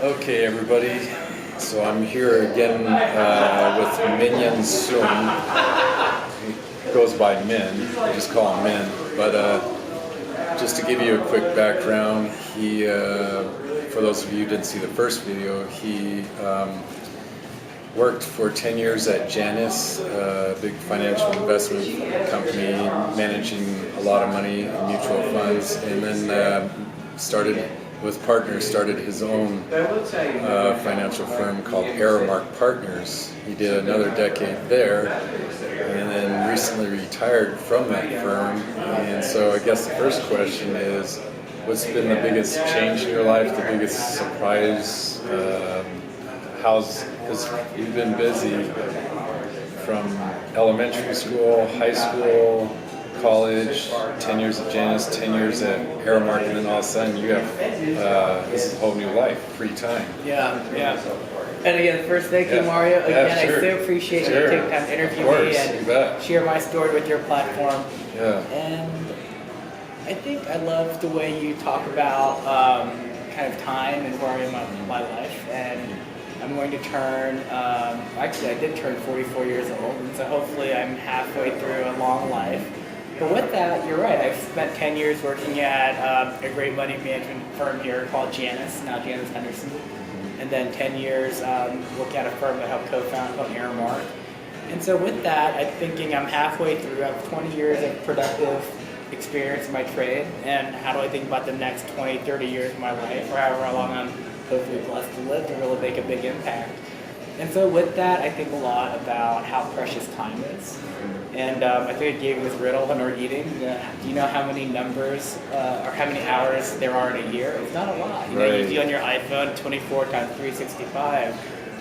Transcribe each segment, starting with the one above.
Okay, everybody. So I'm here again with Minyoung Sohn. He goes by Min. I just call him Min. But just to give you a quick background, he, for those of you who didn't see the first video, he worked for 10 years at Janus, a big financial investment company, managing a lot of money in mutual funds, and then started his own financial firm called ArrowMark Partners. He did another decade there, and then recently retired from that firm. And so I guess the first question is, what's been the biggest change in your life, the biggest surprise? Because you've been busy from elementary school, high school, college, 10 years at Janus, 10 years at ArrowMark, and then all of a sudden you have, this is a whole new life, free time. Yeah. And again, first, thank you, Mario. Again, sure. I so appreciate you taking time to interview me and share my story with your platform. Yeah. And I think I love the way you talk about kind of time and where I'm in my life. And I'm going to turn, actually I did turn 44 years old, and so hopefully I'm halfway through a long life. But with that, you're right, I've spent 10 years working at a great money management firm here called Janus, now Janus Henderson. And then 10 years working at a firm that I helped co-found called ArrowMark. And so with that, I'm thinking I'm halfway through. I have 20 years of productive experience in my trade, and how do I think about the next 20, 30 years of my life, or however long I'm hopefully blessed to live to really make a big impact. And so with that, I think a lot about how precious time is. And I think I gave you this riddle when we're eating. Do you know how many numbers or how many hours there are in a year? It's not a lot. You know, you see on your iPhone 24 times 365,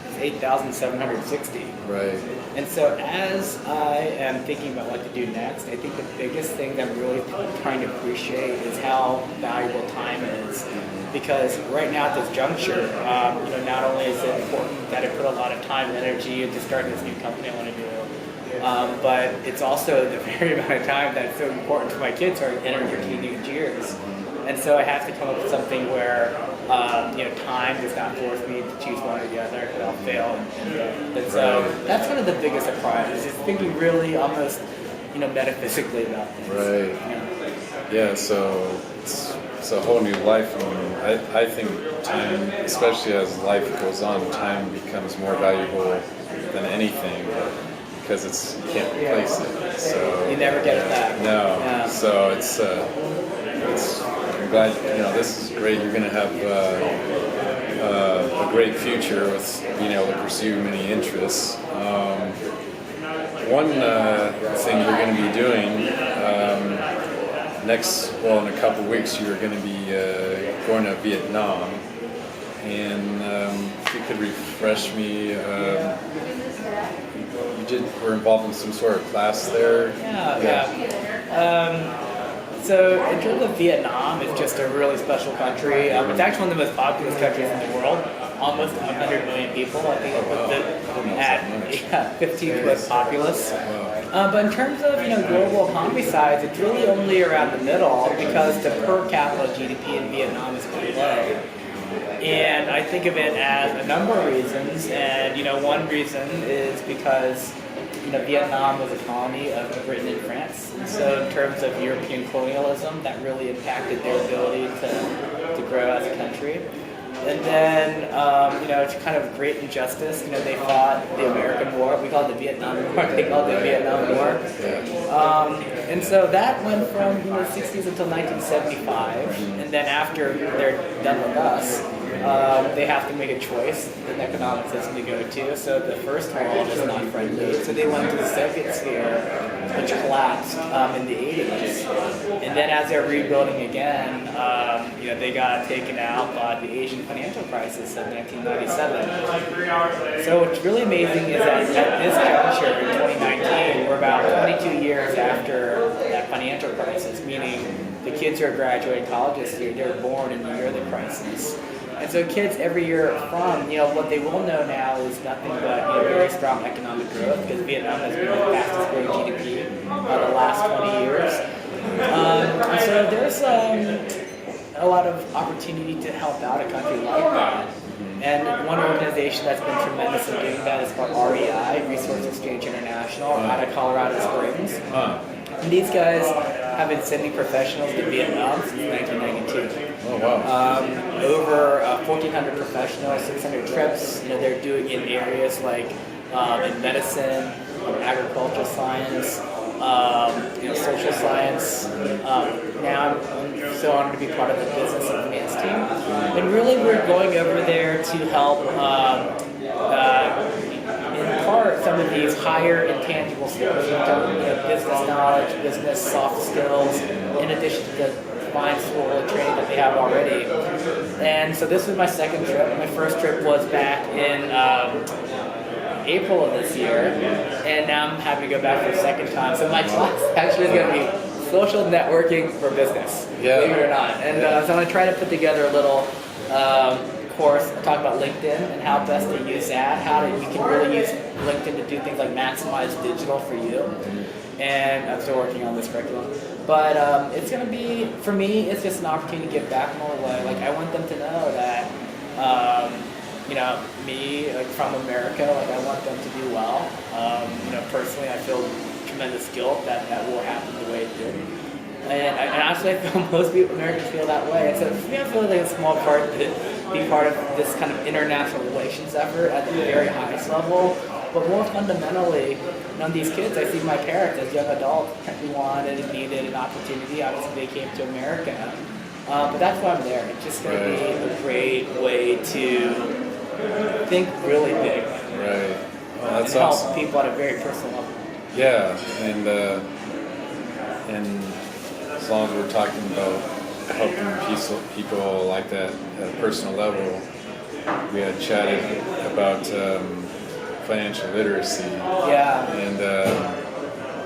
it's 8,760. Right. And so as I am thinking about what to do next, I think the biggest thing that I'm really trying to appreciate is how valuable time is. Because right now at this juncture, not only is it important that I put a lot of time and energy into starting this new company I want to do, but it's also the very amount of time that's so important to my kids who are entering their teenage years. And so I have to come up with something where time does not force me to choose one or the other, because I'll fail. And so that's one of the biggest surprises, is thinking really almost metaphysically about things. Right. Yeah, so it's a whole new life. I think time, especially as life goes on, time becomes more valuable than anything, because you can't replace it. So you never get it back. No. Yeah. So it's I'm glad this is great. You're going to have a great future with being able to pursue many interests. One thing you're going to be doing in a couple weeks, you're going to be going to Vietnam, and if you could refresh me, were involved in some sort of class there? Yeah. So in terms of Vietnam, it's just a really special country. It's actually one of the most populous countries in the world. Almost 100 million people. I think it puts it at 15th most populous. But in terms of global economy size, it's really only around the middle, because the per capita GDP in Vietnam is pretty low. And I think of it as a number of reasons, and one reason is because Vietnam was a colony of Britain and France, and so in terms of European colonialism, that really impacted their ability to grow as a country. And then, it's kind of great injustice. They fought the American War. We call it the Vietnam War. They called it the Vietnam War. And so that went from the 60s until 1975. And then after they're done with us, they have to make a choice, an economic system to go to. So the first world is not friendly. So they went to the Soviet sphere, which collapsed in the 80s. And then as they're rebuilding again, they got taken out by the Asian financial crisis of 1997. So what's really amazing is that at this juncture in 2019, we're about 22 years after that financial crisis, meaning the kids who are graduating college this year, they're born in the year of the crisis. And so kids every year from, what they will know now is nothing but very strong economic growth, because Vietnam has been the fastest growing GDP the last 20 years. And so there's a lot of opportunity to help out a country like that. And one organization that's been tremendous in doing that is called REI, Resource Exchange International, out of Colorado Springs. And these guys have been sending professionals to Vietnam since 1992. Oh wow! Over 1,400 professionals, 600 trips. They're doing in areas like in medicine, agricultural science, social science. Now I'm so honored to be part of the business and finance team. And really, we're going over there to help impart some of these higher intangible skills, business knowledge, business soft skills, in addition to the fine school training that they have already. And so this was my second trip. My first trip was back in April of this year, and now I'm having to go back for a second time. So my class actually is going to be social networking for business, believe it or not. And so I'm going to try to put together a little course, talk about LinkedIn and how best to use that, you can really use LinkedIn to do things like maximize digital for you. And I'm still working on this curriculum. But it's going to be, for me, it's just an opportunity to give back more way. Like, I want them to know that, me, like, from America, like, I want them to do well. Personally, I feel tremendous guilt that will happen the way it did. And actually, I feel most people, Americans feel that way. And so for me, I feel like a small part to be part of this kind of international relations effort at the very highest level. But more fundamentally, these kids, I see my parents as young adults who wanted and needed an opportunity. Obviously, they came to America. But that's why I'm there. It's just going to be a great way to think really big. Right. Well, that's and awesome. Help people at a very personal level. Yeah, and as long as we're talking about helping people like that at a personal level, we had chatted about financial literacy. Yeah. And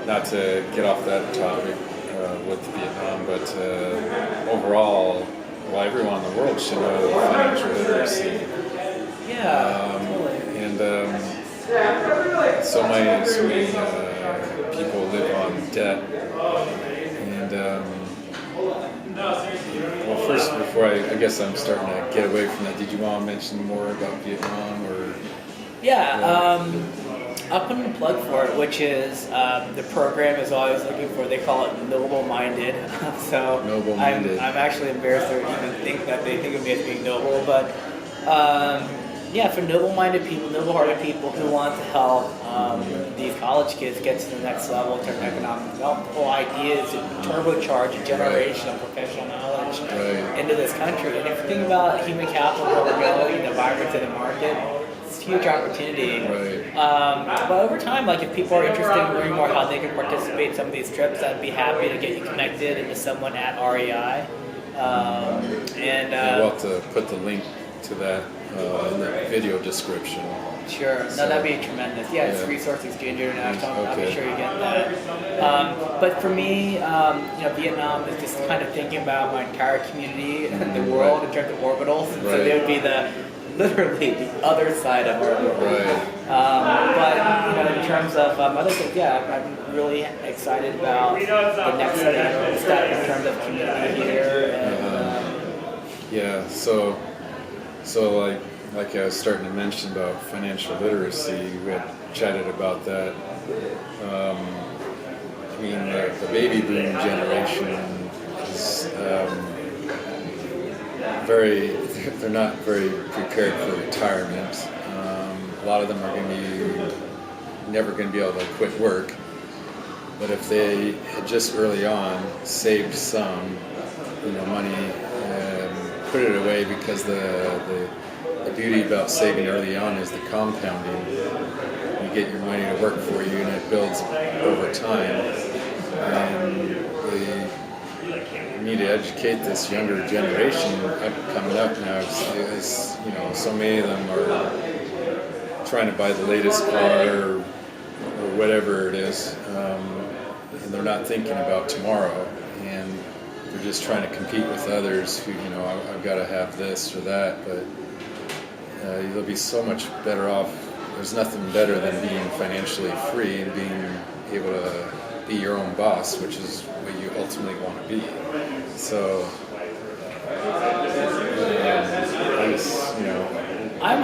not to get off that topic with Vietnam, but overall, everyone in the world should know financial literacy. Yeah, totally. And so many people live on debt. And well, first, before I guess I'm starting to get away from that. Did you want to mention more about Vietnam or? Yeah, I'll put in a plug for it, which is the program is always looking for. They call it noble-minded. So noble-minded. I'm actually embarrassed to even think that they think of me as being noble, but. For noble-minded people, noble-hearted people who want to help these college kids get to the next level in terms of economic development. The whole idea is to turbocharge a generation of professional knowledge into this country. And if you think about human capital, where we're going, the vibrance of the market, it's a huge opportunity. But over time, like if people are interested in learning more how they can participate in some of these trips, I'd be happy to get you connected into someone at REI. We'll have to put the link to that in the video description. Sure. No, that'd be tremendous. Yeah, it's Resource Exchange International. I'll be sure you get that. But for me, Vietnam is just kind of thinking about my entire community and the world in terms of orbitals. So they would be literally the other side of our world. But in terms of other things, I'm really excited about the next step in terms of community here. And, So like I was starting to mention about financial literacy, we had chatted about that. The baby boom generation is they're not very prepared for retirement. A lot of them are never going to be able to quit work. But if they had just early on saved some, money, put it away, because the beauty about saving early on is the compounding. You get your money to work for you, and it builds over time. And we need to educate this younger generation coming up now. So many of them are trying to buy the latest car or whatever it is, and they're not thinking about tomorrow. And they're just trying to compete with others who, I've got to have this or that, but you'll be so much better off. There's nothing better than being financially free and being able to be your own boss, which is what you ultimately want to be. So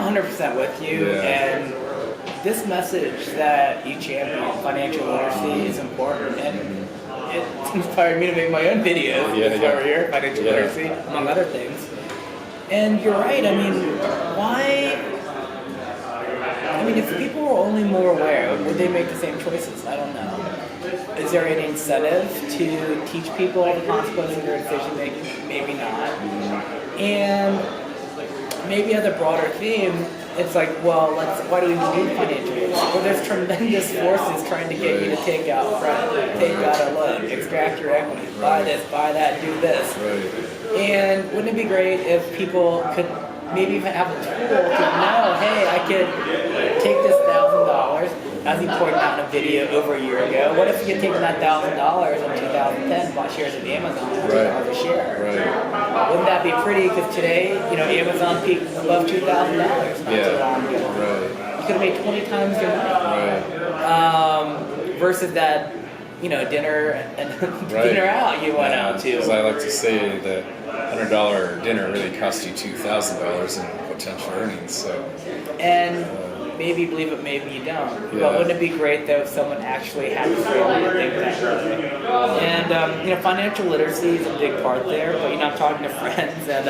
100% with you, and this message that you champion, financial literacy, is important, and it inspired me to make my own videos. That's why we're here, financial literacy, among other things. And you're right. I mean, why? I mean, if people were only more aware, would they make the same choices? I don't know. Is there any incentive to teach people all the consequences of their decision making? Maybe not. And maybe as a broader theme, it's like, well, why do we need financial aid? Well, there's tremendous forces trying to get you to take out credit, take out a loan, extract your equity, buy this, buy that, do this. And wouldn't it be great if people could maybe even have a tool to know, hey, I could take this $1,000, as he pointed out in a video over a year ago. What if you had taken that $1,000 in 2010, bought shares of Amazon at $2 a share? Wouldn't that be pretty? Because today, Amazon peaked above $2,000 not too long ago. You could have made 20 times your money. Versus that, dinner and dinner out you went out to. Because I like to say that $100 dinner really cost you $2,000 in potential earnings. So. And maybe you believe it, maybe you don't. But wouldn't it be great though if someone actually had the freedom to think that way? And financial literacy is a big part there. But I'm talking to friends, and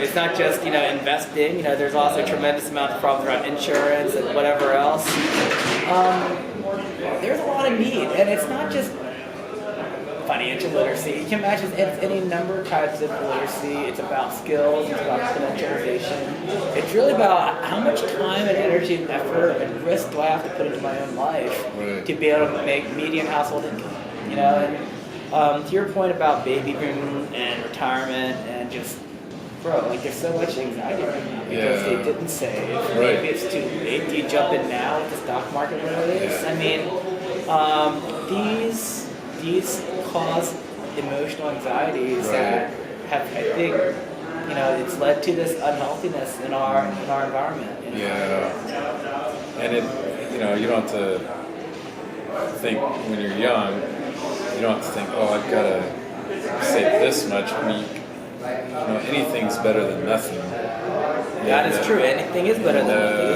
it's not just investing. There's also a tremendous amount of problems around insurance and whatever else. There's a lot of need, and it's not just financial literacy. You can imagine it's any number of types of literacy. It's about skills, it's about credentialization. It's really about how much time and energy and effort and risk do I have to put into my own life to be able to make median household income. And to your point about baby boom and retirement and just, there's so much anxiety right now because they didn't save. Maybe it's too late. Do you jump in now with the stock market where it is? I mean, these cause emotional anxieties that have, I think, it's led to this unhealthiness in our environment. And you don't have to think when you're young. You don't have to think, I've got to save this much. Anything's better than nothing. That is true. Anything is better than nothing,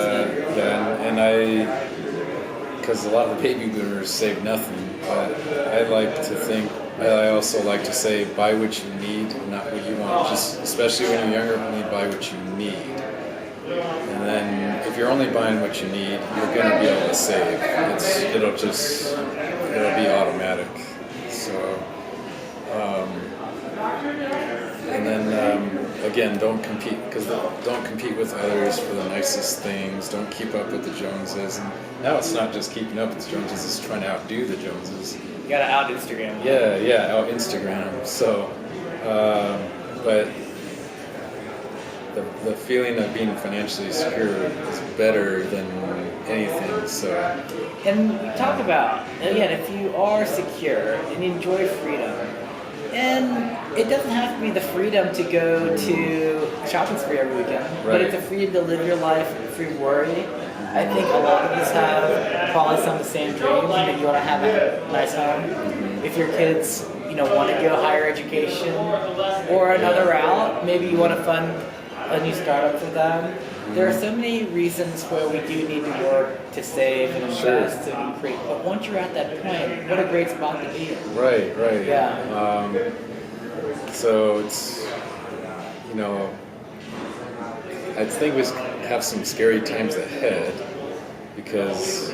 isn't it? Because a lot of the baby boomers save nothing. But I also like to say, buy what you need, not what you want. Just especially when you're younger, you buy what you need. And then if you're only buying what you need, you're going to be able to save. It'll be automatic. So, and then again, don't compete with others for the nicest things. Don't keep up with the Joneses. And now it's not just keeping up with the Joneses; it's trying to outdo the Joneses. You gotta out Instagram. Out Instagram. So, but the feeling of being financially secure is better than anything. So, and we talk about again, if you are secure and you enjoy freedom, and it doesn't have to be the freedom to go to a shopping spree every weekend, but it's a freedom to live your life free of worry. I think a lot of us have probably some of the same dreams. You want to have a nice home. If your kids, want to go higher education or another route, maybe you want to fund a new startup for them. There are so many reasons where we do need to work to save and invest and create. But once you're at that point, what a great spot to be in. Right. Yeah. So it's, I think we have some scary times ahead because,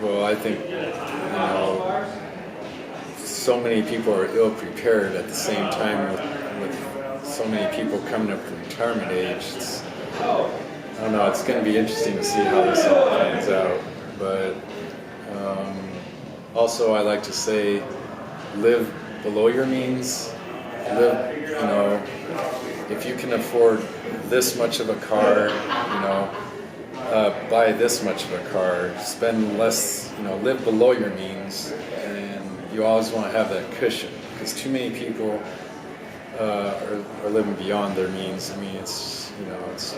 I think, so many people are ill prepared at the same time with so many people coming up to retirement age. I don't know, it's going to be interesting to see how this all plans out. But also I like to say, live below your means. If you can afford this much of a car, buy this much of a car, spend less, live below your means, and you always want to have that cushion, because too many people are living beyond their means. I mean, it's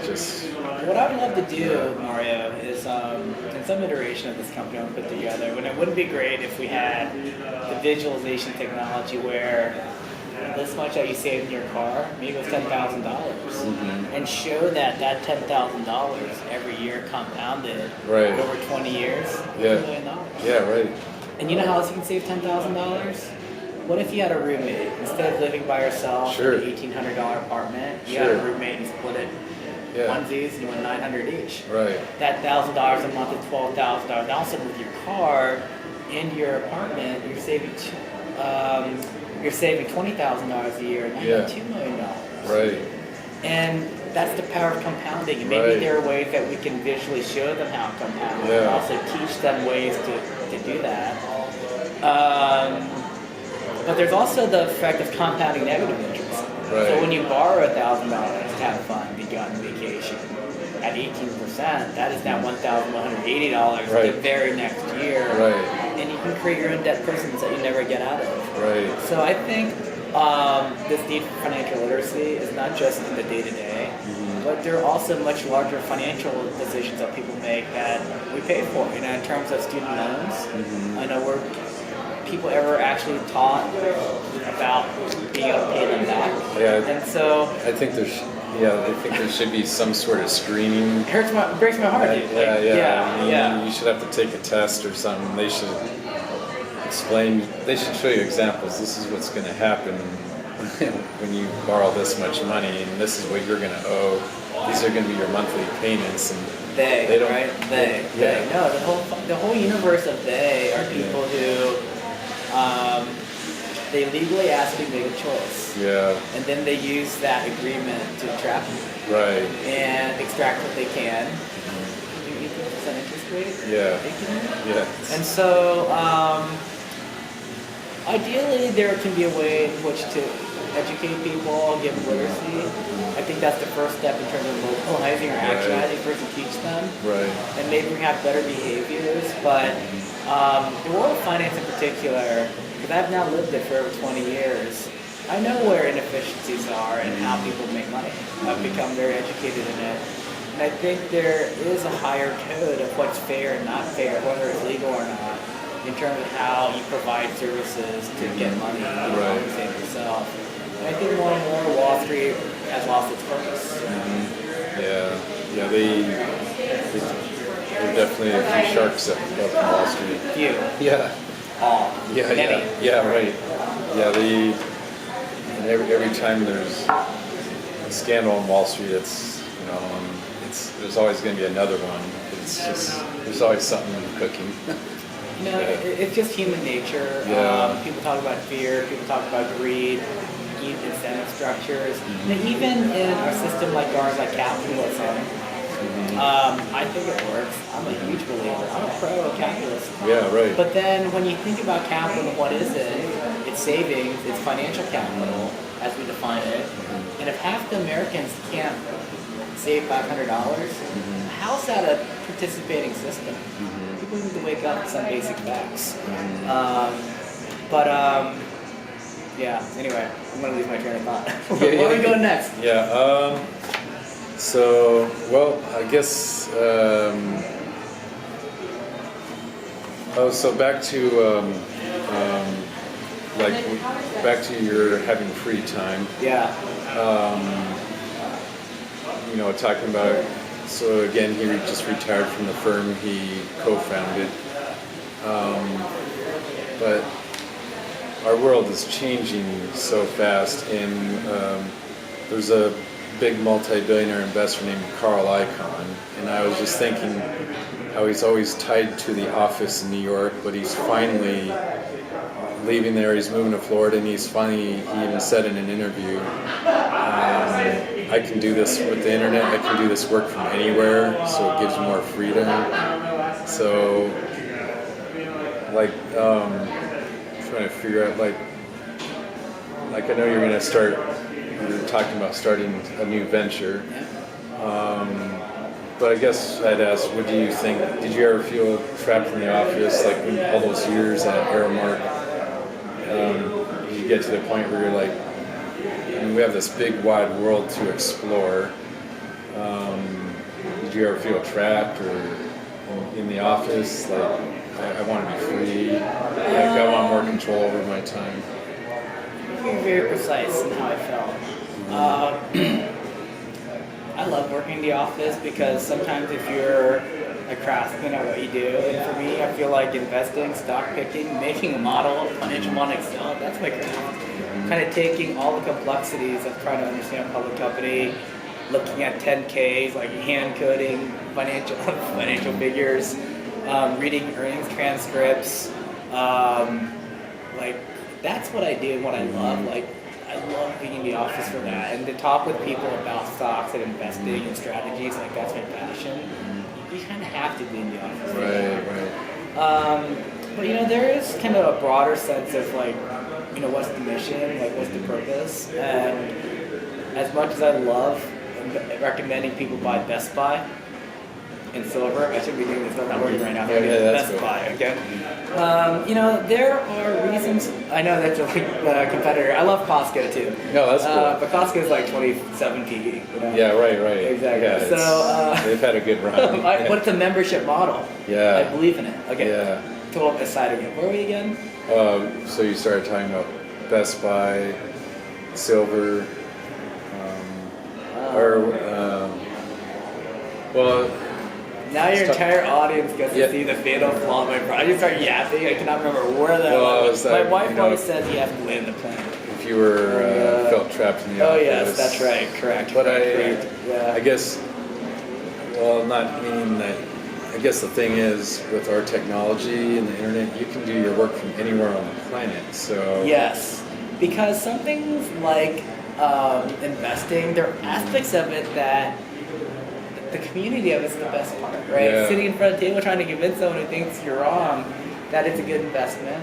just... What I would love to do, Mario, is in some iteration of this company I'll put together, when it wouldn't be great if we had the visualization technology where this much that you save in your car, maybe it was $10,000, and show that $10,000 every year compounded Right. over 20 years, Yeah. $1 million. Yeah, right. And you know how else you can save $10,000? What if you had a roommate instead of living by yourself Sure. in an $1,800 apartment? You Sure. had a roommate and split it. Yeah. Onesies, and you went $900 each. Right. That $1,000 a month is $12,000. Now, also with your car and your apartment, you're saving $20,000 a year, and now you have Yeah. $2 million. Right. And that's the power of compounding. And maybe Right. there are ways that we can visually show them how to compound, and Yeah. also teach them ways to do that. But there's also the effect of compounding negative interest. Right. So when you borrow $1,000 to have fun, to go on vacation, at 18%, that is now $1,180 the Right. very next year. Right. And you can create your own debt prisons that you never get out of. Right. So I think this need for financial literacy is not just in the day-to-day, but there are also much larger financial decisions that people make that we pay for. You know, in terms of student loans, I know people ever actually taught about being able to pay them back. Yeah. And so I think there should be some sort of screening. it breaks my heart. dude. Like, I mean, yeah. You should have to take a test or something. They should explain. They should show you examples. This is what's going to happen when you borrow this much money, and this is what you're going to owe. These are going to be your monthly payments, and They don't. right? They. No, the whole universe of they are people who they legally ask you to make a choice. Yeah. And then they use that agreement to trap you Right. and extract what they can. Do you 8% interest rate? Yeah. Yeah. And so, ideally, there can be a way in which to educate people, give them literacy. I think that's the first step in terms of localizing or actualizing, first to teach them. Right. And maybe we have better behaviors, but the world of finance in particular, because I've now lived it for over 20 years, I know where inefficiencies are and how people make money. I've become very educated in it. And I think there is a higher code of what's fair and not fair, whether it's legal or not, in terms of how you provide services to get money and compensate yourself. And I think more and more Wall Street has lost its purpose. Yeah. There are definitely a few sharks up in Wall Street. Few. Yeah. All. Yeah. Many. Yeah. Right. Yeah. And every time there's a scandal on Wall Street, there's always going to be another one. It's just there's always something cooking. You know, it's just human nature. Yeah. People talk about fear. People talk about greed, incentive structures. And even in a system like ours, like capitalism, I think it works. I'm a huge believer. I'm a pro-capitalist. Yeah. Right. But then when you think about capital, what is it? It's savings. It's financial capital, as we define it. And if half the Americans can't save $500, how's that a participating system? People need to wake up to some basic facts. Yeah, anyway, I'm going to lose my train of thought. Where are we going next? Yeah, I guess, so back to, back to your having free time. Yeah. Talking about, so again, he just retired from the firm he co-founded. But our world is changing so fast, and there's a big multi-billionaire investor named Carl Icahn, and I was just thinking how he's always tied to the office in New York, but he's finally leaving there. He's moving to Florida, and he even said in an interview, I can do this with the internet, I can do this work from anywhere, so it gives more freedom. So, trying to figure out, I know you're going to you're talking about starting a new venture. But I guess I'd ask, what do you think? Did you ever feel trapped in the office, in all those years at ArrowMark? Did you get to the point where you're like, we have this big wide world to explore. Did you ever feel trapped or in the office? I want to be free. I want more control over my time. I be very precise in how I felt. I love working in the office because sometimes if you're a craftsman at what you do, and for me, I feel like investing, stock picking, making a model, financial model in Excel, that's my craft. Kind of taking all the complexities of trying to understand a public company, looking at 10Ks, like hand coding financial figures, reading earnings transcripts, like that's what I do and what I love. Like I love being in the office for that, and to talk with people about stocks and investing and strategies. Like that's my passion. You kind of have to be in the office. Right. But there is kind of a broader sense of like, what's the mission, like what's the purpose, and as much as I love recommending people buy Best Buy in silver. I should be doing this, but I'm not working right now. Best Buy, okay? There are reasons. I know that's a competitor. I love Costco too. No, that's cool. But Costco is like 27 PE. Yeah, right. Exactly. Yeah, so they've had a good run. But it's a membership model. Yeah. I believe in it. Okay. Yeah. Total aside again. Where were we again? So you started talking about Best Buy, silver, now your entire audience gets to see the fatal flaw of my product. I just start yapping. I cannot remember where that was. My wife always says you have to land the plane. If you were felt trapped in the office. Oh yes, that's right. Correct. But correct. I guess, not meaning that. I guess the thing is, with our technology and the internet, you can do your work from anywhere on the planet. So yes, because some things like investing, there are aspects of it that the community of it's the best part, right? Yeah. Sitting in front of the table trying to convince someone who thinks you're wrong that it's a good investment.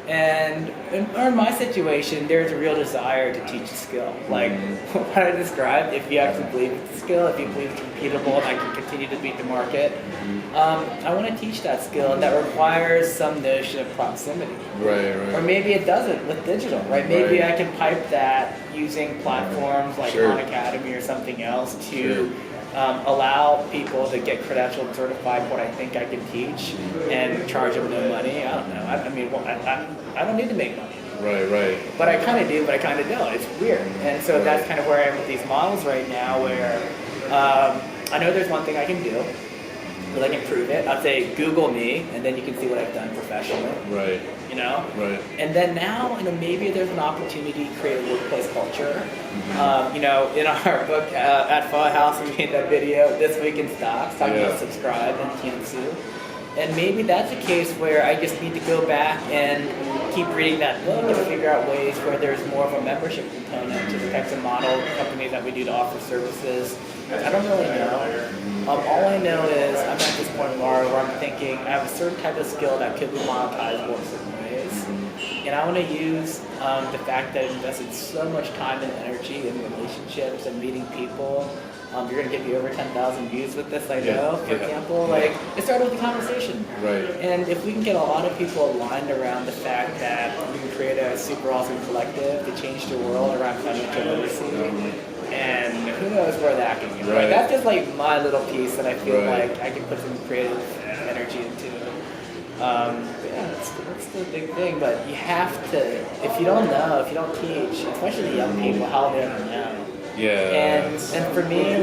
And in my situation, there's a real desire to teach a skill. Like what I described, if you actually believe it's a skill, if you believe it's repeatable and I can continue to beat the market, I want to teach that skill, and that requires some notion of proximity. Right. Or maybe it doesn't with digital, right? Maybe I can pipe that using platforms like Khan Academy or something else to allow people to get credentialed and certified what I think I can teach and charge them no money. I don't know. I don't need to make money. Right. But I kind of do, but I kind of don't. It's weird. And so that's kind of where I am with these models right now, where I know there's one thing I can do, but I can prove it. I'd say Google me, and then you can see what I've done professionally. Right. Right. And then now, maybe there's an opportunity to create a workplace culture. In our book at Pho House, we made that video, This Week in Stocks, talking about subscribe and Tiansu. And maybe that's a case where I just need to go back and keep reading that book and figure out ways where there's more of a membership component to the types of model companies that we do to offer services. I don't really know. All I know is I'm at this point, Laura, where I'm thinking I have a certain type of skill that could be monetizable in certain ways. And I want to use the fact that I've invested so much time and energy in relationships and meeting people. You're going to get me over 10,000 views with this, I know, for example. Like, it started with a conversation. Right. And if we can get a lot of people aligned around the fact that we can create a super awesome collective to change the world around financial literacy, and who knows where that can go. Right. That's just like my little piece that I feel like I can put some creative energy into. That's the big thing. But you have to, if you don't know, if you don't teach, especially the young people, how they're going to know. Yeah. And for me,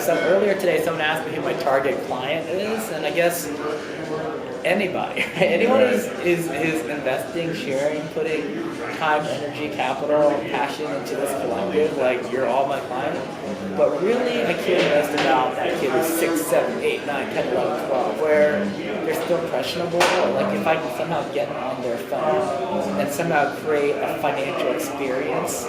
so earlier today, someone asked me who my target client is, and I guess anybody, right? Anyone who's investing, sharing, putting time, energy, capital, passion into this collective, like you're all my client. But really, I care most about that kid who's 6, 7, 8, 9, 10, 11, 12, where they're still impressionable. Like if I can somehow get on their phone and somehow create a financial experience.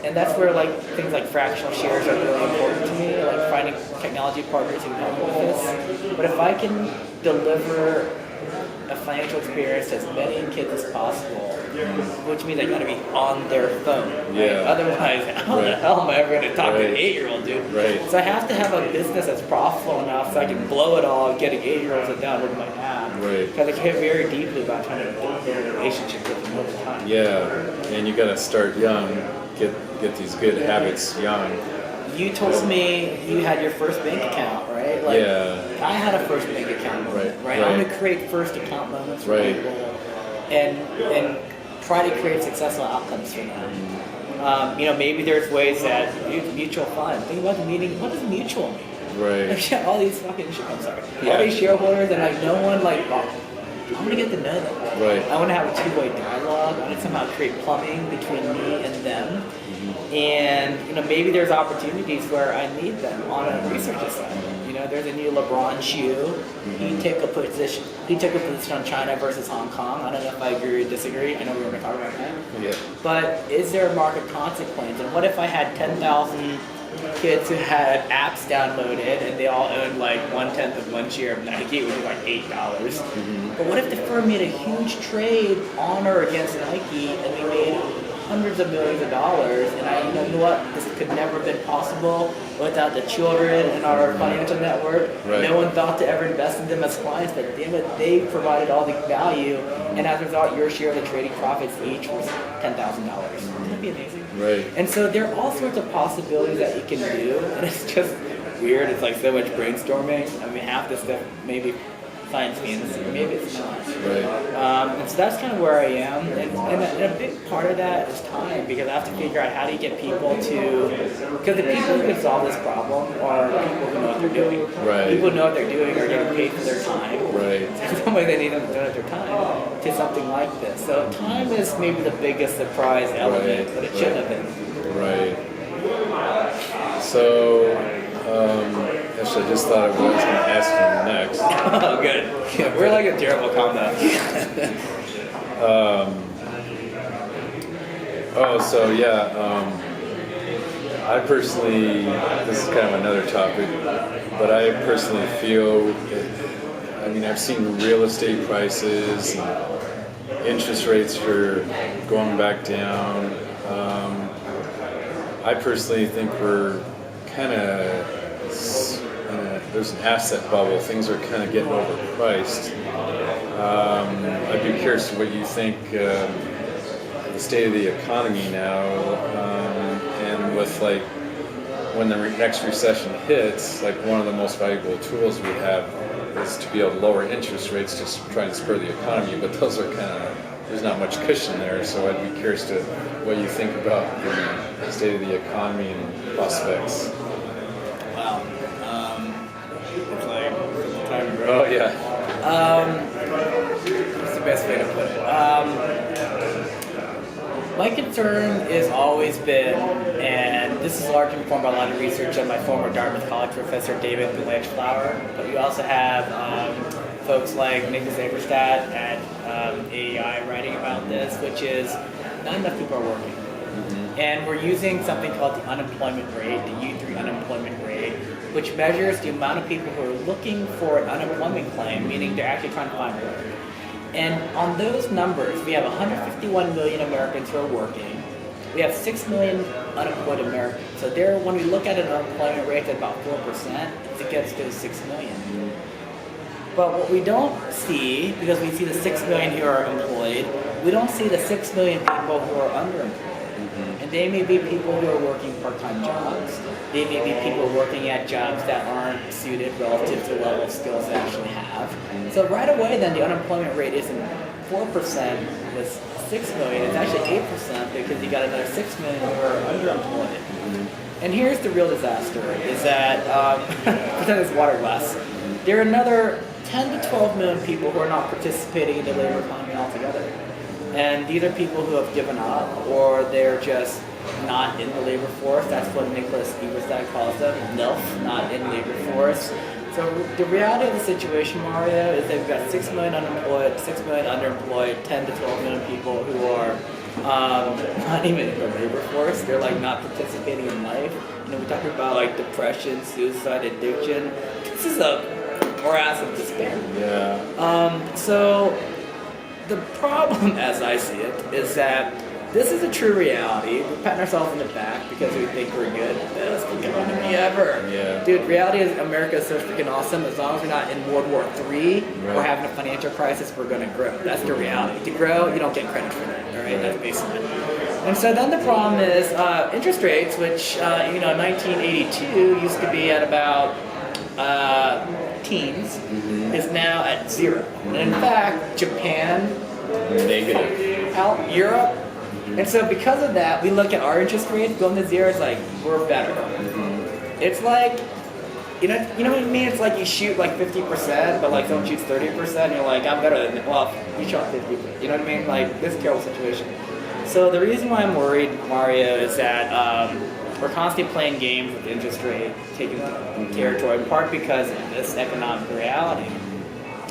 And that's where things like fractional shares are really important to me, like finding technology partners who can help me with this. But if I can deliver a financial experience to as many kids as possible, which means I gotta be on their phone. Right? Otherwise, how the hell am I ever gonna talk to an 8-year-old, dude? Right. So I have to have a business that's profitable enough so I can blow it all, getting 8-year-olds that down with my app. Right. Because I care very deeply about trying to build a relationship with them over time. Yeah, and you gotta start young. Get these good habits young. You told me you had your first bank account, right? I had a first bank account moment, right? I want to create first account moments for people. And try to create successful outcomes for them. Maybe there's ways that mutual fund. Think about the meeting. What does mutual mean? Right. All these fucking I'm sorry. All these shareholders and like no one like. I want to get to know them. Right. I want to have a two-way dialogue. I want to somehow create plumbing between me and them. And maybe there's opportunities where I need them on a research assignment. There's a new LeBron shoe. He took a position. On China versus Hong Kong. I don't know if I agree or disagree. I know we were going to talk about that. Yeah. But is there a market consequence? And what if I had 10,000 kids who had apps downloaded and they all owned like 1/10 of one share of Nike, which is like $8. But what if the firm made a huge trade on or against Nike and we made hundreds of millions of dollars? And you know what? This could never have been possible without the children in our financial network. Right. No one thought to ever invest in them as clients, but damn it, they provided all the value, and as a result, your share of the trading profits each was $10,000. Wouldn't that be amazing? Right. And so there are all sorts of possibilities that you can do, and it's just weird. It's like so much brainstorming. I mean, half this stuff maybe science means, or maybe it's not. Right. And so that's kind of where I am, and a big part of that is time, because I have to figure out how do you get people to, because the people who can solve this problem are people who know what they're doing. Right. People who know what they're doing are getting paid for their time. Right. In some way they need them to donate their time to something like this. So time is maybe the biggest surprise element, but it shouldn't have been. Right. So, actually, I just thought of what I was going to ask you next. Oh, good. Yeah, we're like a terrible combo. I personally, this is kind of another topic, but I personally feel, I've seen real estate prices, and interest rates are going back down. I personally think we're kind of, there's an asset bubble. Things are kind of getting overpriced. I'd be curious what you think the state of the economy now, and with like when the next recession hits, like one of the most valuable tools we have is to be able to lower interest rates to try and spur the economy, but those are there's not much cushion there, so I'd be curious to what you think about the state of the economy and prospects. Wow. It's like time to Oh yeah. What's the best way to put it? My concern has always been, and this is largely informed by a lot of research of my former Dartmouth College professor David Blanchflower, but you also have folks like Nicholas Eberstadt at AEI writing about this, which is not enough people are working. And we're using something called the unemployment rate, the U3 unemployment rate, which measures the amount of people who are looking for an unemployment claim, meaning they're actually trying to find work. And on those numbers, we have 151 million Americans who are working. We have 6 million unemployed Americans. So there, when we look at an unemployment rate at about 4%, it gets to 6 million. But what we don't see, because we see the 6 million who are employed, we don't see the 6 million people who are underemployed. And they may be people who are working part-time jobs. They may be people working at jobs that aren't suited relative to the level of skills they actually have. So right away then the unemployment rate isn't 4% with 6 million, it's actually 8% because you got another 6 million who are underemployed. And here's the real disaster, is that, pretend it's water glass. There are another 10 to 12 million people who are not participating in the labor economy altogether. And these are people who have given up, or they're just not in the labor force. That's what Nicholas Eberstadt calls them, NILF, not in labor force. So the reality of the situation, Mario, is that we've got 6 million unemployed, 6 million underemployed, 10 to 12 million people who are not even in the labor force. They're like not participating in life. We talk about like depression, suicide, addiction. This is a morass of despair. Yeah. So the problem, as I see it, is that this is a true reality. We're patting ourselves in the back because we think we're good. Best economy ever. Yeah. Dude, reality is America is so freaking awesome. As long as we're not in World War III or having a financial crisis, we're going to grow. That's the reality. To grow, you don't get credit for that. All right, that's basically it. And so then the problem is interest rates, which 1982 used to be at about teens, is now at 0. And in fact, Japan, Negative. out Europe. And so because of that, we look at our interest rates going to zero. It's like we're better. It's like, you know what I mean? It's like you shoot like 50%, but like someone shoots 30%. And you're like, I'm better than well, you shot 50%. You know what I mean? Like this is a terrible situation. So the reason why I'm worried, Mario, is that we're constantly playing games with interest rate, taking territory, in part because of this economic reality.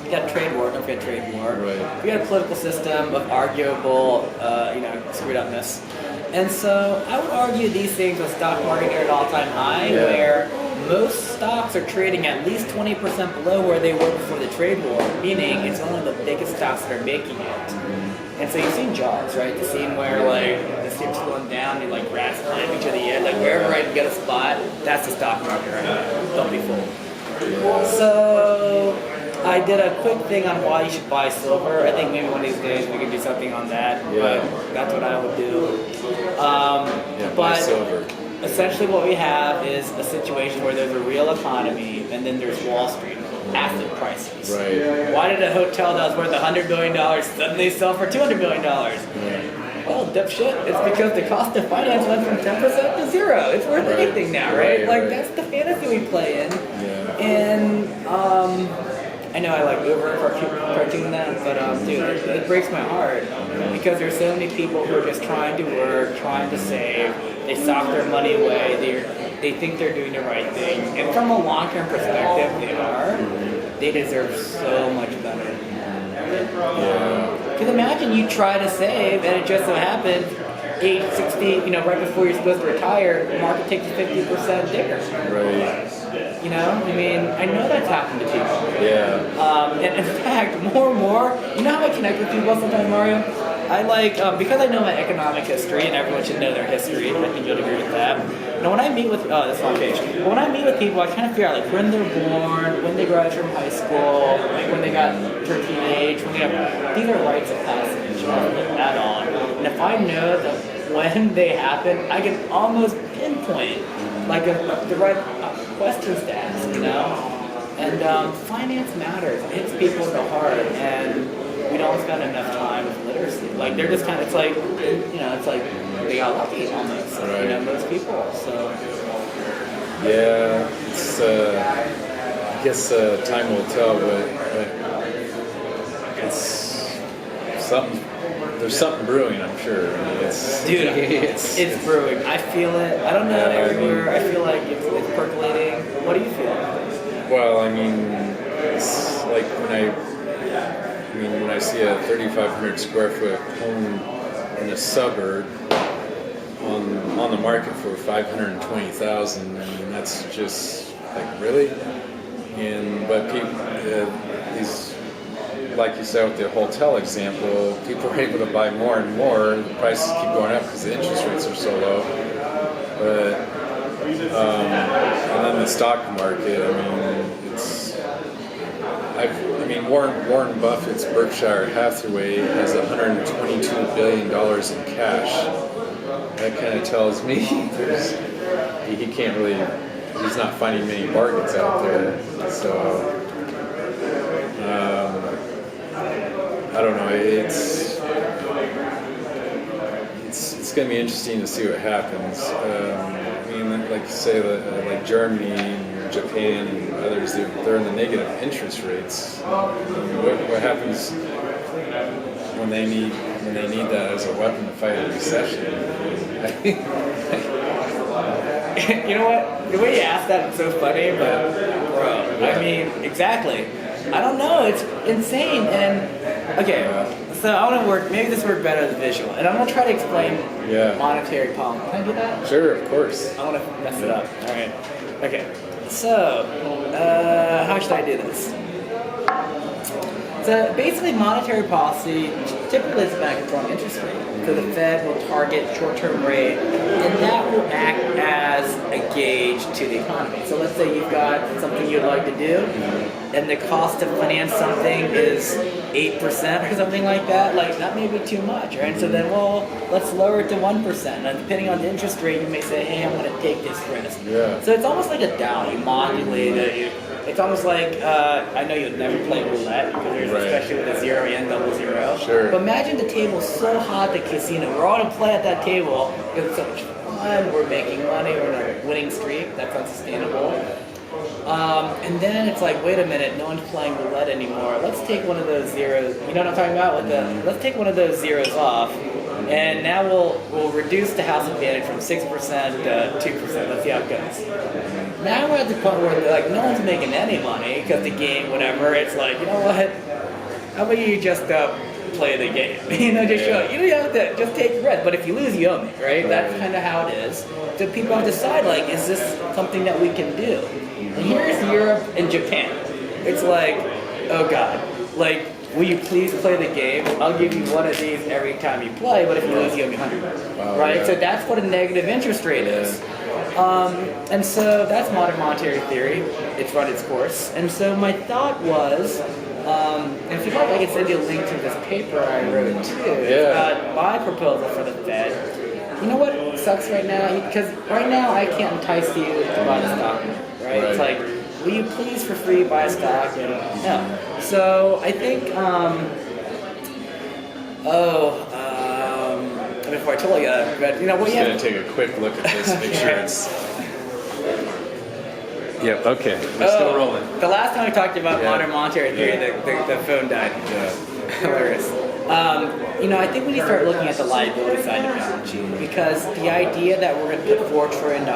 We got trade war, don't forget trade war. Right. We got a political system of arguable, screwed upness. And so I would argue these things with stock market are at an all-time high, where most stocks are trading at least 20% below where they were before the trade war, meaning it's only the biggest stocks that are making it. And so you've seen Jaws, right? The scene where like the ship's going down, and like rats climbing to the end, like wherever I can get a spot, that's the stock market right now. Don't be fooled. So I did a quick thing on why you should buy silver. I think maybe one of these days we can do something on that. But that's what I would do. Buy silver. Essentially what we have is a situation where there's a real economy and then there's Wall Street, asset prices. Right. Why did a hotel that was worth $100 billion suddenly sell for $200 billion? Well, dipshit, it's because the cost of finance went from 10% to zero. It's worth anything now, right? That's the fantasy we play in. And I know I like over cartoon that, but dude, it breaks my heart because there's so many people who are just trying to work, trying to save. They sock their money away. They think they're doing the right thing, and from a long-term perspective, they are. They deserve so much better. Because imagine you try to save, and it just so happens, age 60, right before you're supposed to retire, the market takes a 50% digger. Right. I know that's happened to people. Yeah. And in fact, more and more, how I connect with people sometimes, Mario? I because I know my economic history, and everyone should know their history, and I think you'll agree with that. When I meet with, that's the wrong page. But when I meet with people, I kind of figure out when they're born, when they graduated from high school, when they got to teenage, these are rites of passage, add on. And if I know that when they happen, I can almost pinpoint the right questions to ask, And finance matters. It hits people in the heart, and we don't spend enough time with literacy. They're just kind of, it's like they got lucky almost. Most people. So. Yeah, it's. I guess time will tell, but it's something. There's something brewing, I'm sure. It's brewing. I feel it. I don't know everywhere. I feel like it's percolating. What do you feel? Well, it's like when I see a 3,500 square foot home in a suburb on the market for $520,000, that's just like really. But people, these. Like you said with the hotel example, people are able to buy more and more. The prices keep going up because the interest rates are so low. But and then the stock market. Warren Buffett's Berkshire Hathaway has $122 billion in cash. That kind of tells me he can't really. He's not finding many bargains out there. So. I don't know. It's going to be interesting to see what happens. Like you say, like Germany and Japan and others, they're in the negative interest rates. What happens when they need that as a weapon to fight a recession? You know what? The way you ask that is so funny, but bro, exactly. I don't know. It's insane. And okay, so I want to work. Maybe this worked better as a visual, and I'm gonna try to explain monetary policy. Can I do that? Sure, of course. I want to mess it up. All right. Okay. So, how should I do this? So basically, monetary policy typically is about controlling interest rate. So the Fed will target short-term rate, and that will act as a gauge to the economy. So let's say you've got something you'd like to do, and the cost to finance something is 8% or something like that. Like that may be too much, right? So then, well, let's lower it to 1%. And depending on the interest rate, you may say, hey, I'm going to take this risk. Yeah. So it's almost like a DAO. You modulate it. It's almost like, I know you'd never play roulette, because there's especially with a 0 and double zero. Sure. But imagine the table's so hot at the casino. We're all going to play at that table. It's so much fun. We're making money. We're in a winning streak. That's unsustainable. And then it's like, wait a minute, no one's playing roulette anymore. Let's take one of those zeros. You know what I'm talking about? Let's take one of those zeros off. And now we'll reduce the house advantage from 6% to 2%. Let's see how it goes. Now we're at the point where like no one's making any money because the game, whatever. It's like, you know what? How about you just play the game? Just show. You don't have to just take the risk. But if you lose, you owe me, right? That's kind of how it is. So people have to decide, like, is this something that we can do? And here's Europe and Japan. It's like, oh God, like, will you please play the game? I'll give you one of these every time you play, but if you lose, you owe me 100. Wow, right? yeah. So that's what a negative interest rate is. And so that's modern monetary theory. It's run its course. And so my thought was, and if you'd like, I can send you a link to this paper I wrote too. Yeah. My proposal for the Fed. You know what sucks right now? Because right now I can't entice you to buy the stock, right? It's like, will you please for free buy a stock? And no. So I think, before I told you, but you know what? I'm just going to take a quick look at this, make sure it's. Yep. Okay. We're still rolling. The last time we talked about modern monetary theory, the phone died. Yeah. Hilarious. I think we need to start looking at the liability side of the balance sheet, because the idea that we're going to put $4 trillion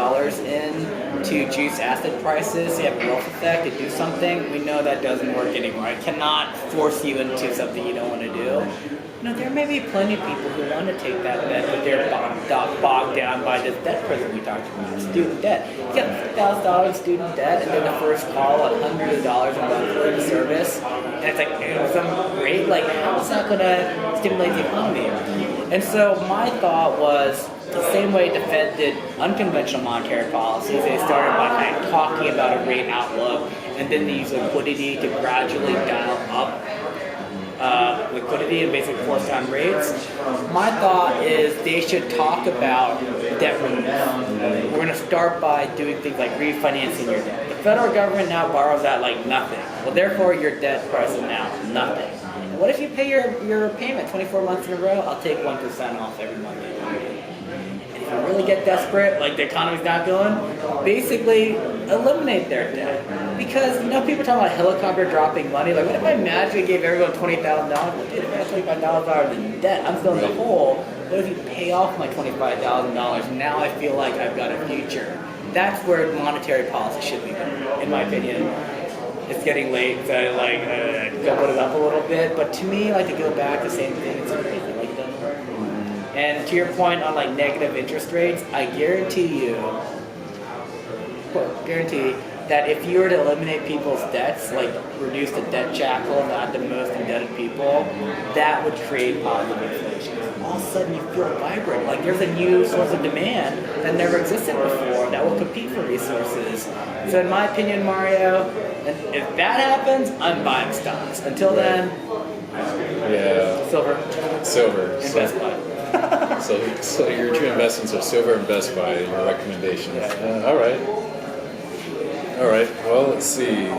in to juice asset prices, to have a wealth effect, to do something, we know that doesn't work anymore. I cannot force you into something you don't want to do. There may be plenty of people who want to take that bet, but they're bogged down by this debt prison we talked about, student debt. You get $1,000 student debt, and then the first call $100 a month for the service, and it's like some rate. Like, how is that going to stimulate the economy? And so my thought was, the same way the Fed did unconventional monetary policies, they started by kind of talking about a rate outlook, and then they use liquidity to gradually dial up liquidity and basically force down rates. My thought is they should talk about debt relief. We're going to start by doing things like refinancing your debt. The federal government now borrows at like nothing. Well, therefore your debt price is now nothing. And what if you pay your payment 24 months in a row? I'll take 1% off every month. And if you really get desperate, like the economy's not going, basically eliminate their debt. Because people talk about helicopter dropping money. Like, what if I magically gave everyone $20,000? Well, dude, if I have $25,000 in debt, I'm still in the hole. What if you pay off my $25,000? Now I feel like I've got a future. That's where monetary policy should be going, in my opinion. It's getting late, so double it up a little bit. But to me, like, to go back to the same thing, it's crazy. Like, it doesn't work. And to your point on like negative interest rates, I guarantee that if you were to eliminate people's debts, like reduce the debt shackle, not the most indebted people, that would create positive inflation. All of a sudden you feel vibrant, like there's a new source of demand that never existed before that will compete for resources. So in my opinion, Mario, if that happens, I'm buying stocks. Until then, silver. And Best Buy. So your two investments are silver and Best Buy. Your recommendations. All right. Well, let's see.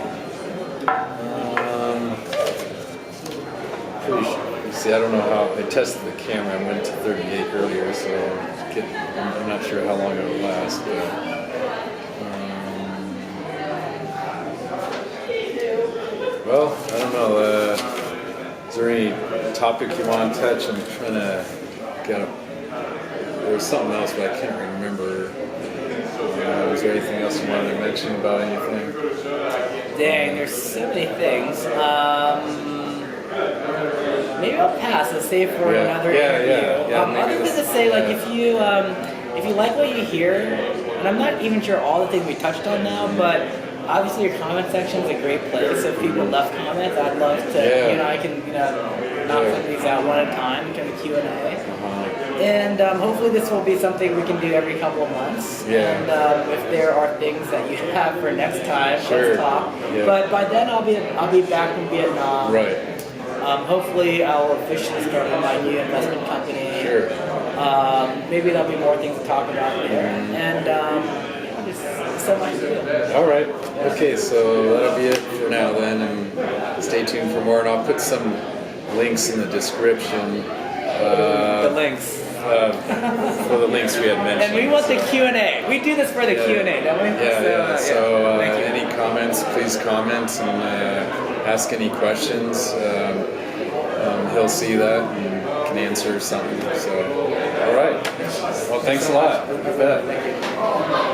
Pretty sure. See, I don't know how I tested the camera. I went to 38 earlier, so I'm not sure how long it will last. Well, I don't know. Is there any topic you want to touch? I'm trying to get a. There was something else, but I can't remember. Was there anything else you wanted to mention about anything? Dang, there's so many things. Maybe I'll pass and save for another interview. Other than to say, like, if you like what you hear, and I'm not even sure all the things we touched on now, but obviously your comment section is a great place. So if people left comments, I'd love to, I can, knock some of these out one at a time, kind of Q&A. And hopefully this will be something we can do every couple of months. Yeah. And if there are things that you have for next time, Sure. let's talk. Yeah. But by then I'll be back in Vietnam. Right. Hopefully I'll officially start my new investment company. Sure. Maybe there'll be more things to talk about there. And just so much to do. All right. Okay, so that'll be it for now then, and stay tuned for more. And I'll put some links in the description. The links. For the links we had mentioned. And we want the Q&A. We do this for the Q&A, don't we? So thank you. any comments, please comment and ask any questions. He'll see that and can answer something. So, all right. Well, thanks a lot. You bet. Thank you.